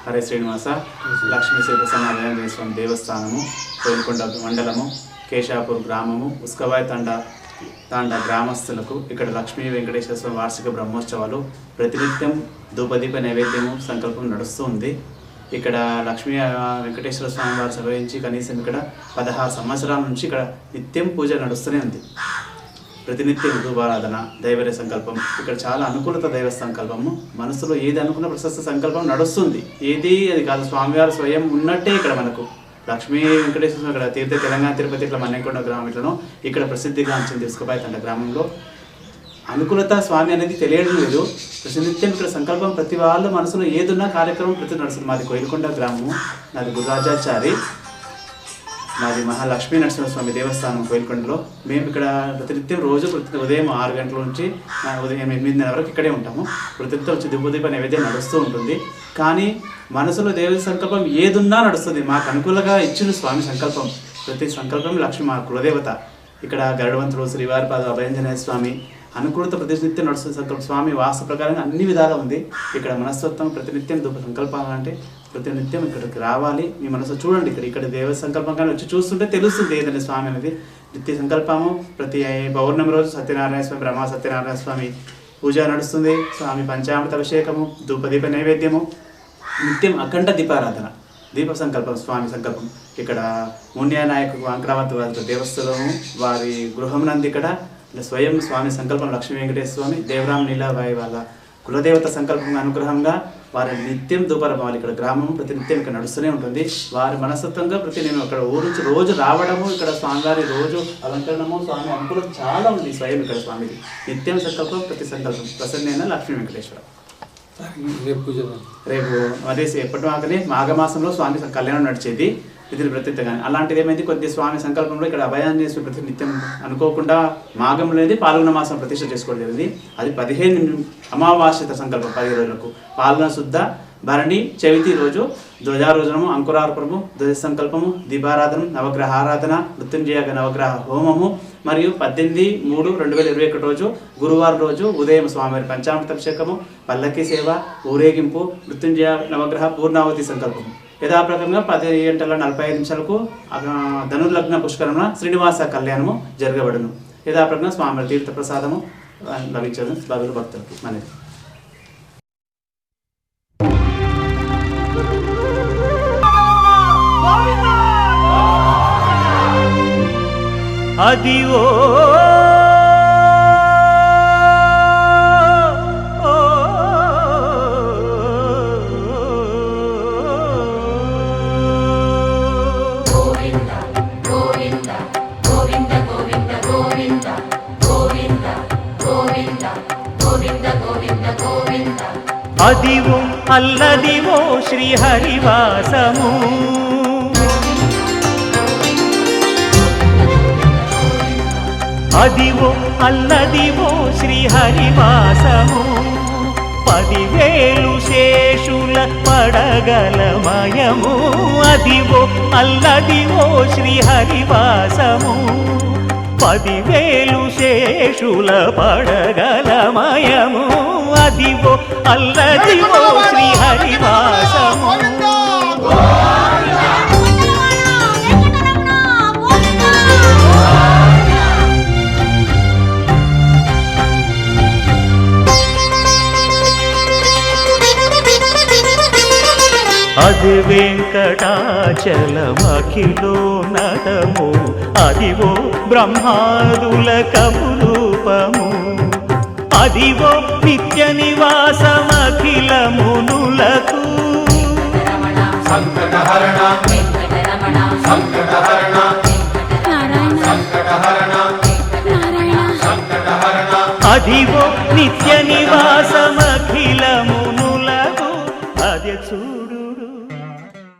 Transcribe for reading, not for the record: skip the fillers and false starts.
హరే శ్రీనివాస లక్ష్మీ శ్రీ ప్రసన్న స్వామి దేవస్థానము, కోయిలకొండ మండలము, కేశాపూర్ గ్రామము, ఉస్కవాయ్ తాండా గ్రామస్తులకు ఇక్కడ లక్ష్మీ వెంకటేశ్వర స్వామి వార్షిక బ్రహ్మోత్సవాలు ప్రతినిత్యం ధూపదీప నైవేద్యము సంకల్పం నడుస్తూ ఉంది. ఇక్కడ లక్ష్మీ వెంకటేశ్వర స్వామి వారు సభవించి కనీసం ఇక్కడ 16 సంవత్సరాల నుంచి ఇక్కడ నిత్యం పూజ నడుస్తూనే ఉంది. ప్రతినిత్యం ధూపారాధన, దైవర సంకల్పం, ఇక్కడ చాలా అనుకూలత దైవ సంకల్పము. మనసులో ఏది అనుకున్న ప్రశస్త సంకల్పం నడుస్తుంది. ఏది అది కాదు, స్వామివారు స్వయం ఉన్నట్టే ఇక్కడ మనకు లక్ష్మీ వెంకటేశ్వర స్వామి ఇక్కడ తెలంగాణ తిరుపతి ఇట్లా మన్నెకొండ గ్రామం ఇట్లను ఇక్కడ ప్రసిద్ధిగాంచింది. ఉస్కవాయ్ తాండా గ్రామంలో అనుకూలత స్వామి అనేది తెలియడం లేదు. ప్రతినిత్యం ఇక్కడ సంకల్పం ప్రతి వాళ్ళు మనసులో ఏదున్నా కార్యక్రమం ప్రతి నడుస్తుంది. మాది కోయిలకొండ గ్రామము, నాది గురురాజాచారి, మాది మహాలక్ష్మీ నరసింహస్వామి దేవస్థానం కోయిలకొండలో. మేము ఇక్కడ ప్రతినిత్యం రోజు ఉదయం 6 గంటల నుంచి ఉదయం 8:30 వరకు ఇక్కడే ఉంటాము. ప్రతినిత్యం వచ్చి ధూపదీప నైవేద్యం నడుస్తూ ఉంటుంది. కానీ మనసులో దేవుడి సంకల్పం ఏదున్నా నడుస్తుంది. మాకు అనుకూలంగా ఇచ్చిన స్వామి సంకల్పం, ప్రతి సంకల్పం లక్ష్మి మా కులదేవత. ఇక్కడ గరుడవంతుడు, శ్రీవారిపాద అభయాంజనేయ స్వామి అనుకూలత ప్రతినిత్యం నడుస్తుంది. సంకల్పం స్వామి వాస్తు ప్రకారంగా అన్ని విధాలు ఉంది. ఇక్కడ మనస్తత్వం ప్రతినిత్యం ధూప సంకల్పాలంటే ప్రతినిత్యం ఇక్కడికి రావాలి. మీ మనసు చూడండి, ఇక్కడ దేవ సంకల్పం కానీ వచ్చి చూస్తుంటే తెలుస్తుంది ఏదంటే స్వామి అనేది. నిత్య సంకల్పము ప్రతి పౌర్ణమి రోజు సత్యనారాయణ స్వామి, బ్రహ్మ సత్యనారాయణ స్వామి పూజ నడుస్తుంది. స్వామి పంచామృత అభిషేకము, ధూపదీప నైవేద్యము, నిత్యం అఖండ దీపారాధన, దీప సంకల్పం స్వామి సంకల్పం. ఇక్కడ మున్యానాయకు అంకరావతి వారి దేవస్థలము వారి గృహం నంది ఇక్కడ స్వయం స్వామి సంకల్పం లక్ష్మీ వెంకటేశ్వర స్వామి, దేవరామ నీలాబాయి వాళ్ళ కులదేవత సంకల్పం అనుగ్రహంగా వారి నిత్యం ధూపరమాలి. ఇక్కడ గ్రామం ప్రతినిత్యం ఇక్కడ నడుస్తూనే ఉంటుంది. వారి మనస్తత్వంగా నేను అక్కడ ఊరు నుంచి రోజు రావడము, ఇక్కడ స్వామివారి రోజు అలంకరణము, స్వామి అనుకూలం చాలా ఉంది. స్వయం ఇక్కడ స్వామిది నిత్యం సంకల్పం, ప్రతి సంకల్పం ప్రసన్నైన లక్ష్మీ వెంకటేశ్వర. రేపు అదే ఎప్పటి మాకనే మాఘమాసంలో స్వామి కళ్యాణం నడిచేది. ఇది ప్రత్యేకంగా అలాంటిది ఏమైంది, కొద్ది స్వామి సంకల్పంలో ఇక్కడ అభయాంజనేయ ప్రతి నిత్యం అనుకోకుండా మాఘంలో అనేది పాల్గొన మాసం ప్రతిష్ఠ చేసుకోవడం జరిగింది. అది 15 అమావాస్యత సంకల్పం, 10 రోజులకు. పాల్గొన శుద్ధ భరణి చవితి రోజు ధ్వజారోజనము, అంకురార్పణము, ధ్వజ సంకల్పము, దీపారాధన, నవగ్రహ ఆరాధన, మృత్యుంజయ నవగ్రహ హోమము, మరియు 18/3/2021 రోజు గురువారం రోజు ఉదయం స్వామివారి పంచామృతాభిషేకము, పల్లకి సేవ, ఊరేగింపు, మృత్యుంజయ నవగ్రహ పూర్ణావతి సంకల్పము. యథాప్రకంగా 10:45 ధనుర్లగ్న పుష్కరమున శ్రీనివాస కళ్యాణము జరగబడును. యథాప్రకంగా స్వామి తీర్థ ప్రసాదము లభించదు భక్తులు భక్తులకి మనది. అదివో అదివో అల్లదివో శ్రీహరివాసము, అదివో అల్లదివో శ్రీహరివాసము, 10,000 శేషుల పడగలమయము. అదివో అల్లదివో శ్రీహరివాసము, 10,000 శేషుల పడగలమయము. అదివో అల్లదివో శ్రీహరివాసము. అది వెంకటాచలమఖిలో నటము, అదివో బ్రహ్మాదుల కపురూపము, అదివో నిత్య నివాసమఖిల మునులకు. అదివో నిత్య నివాసమ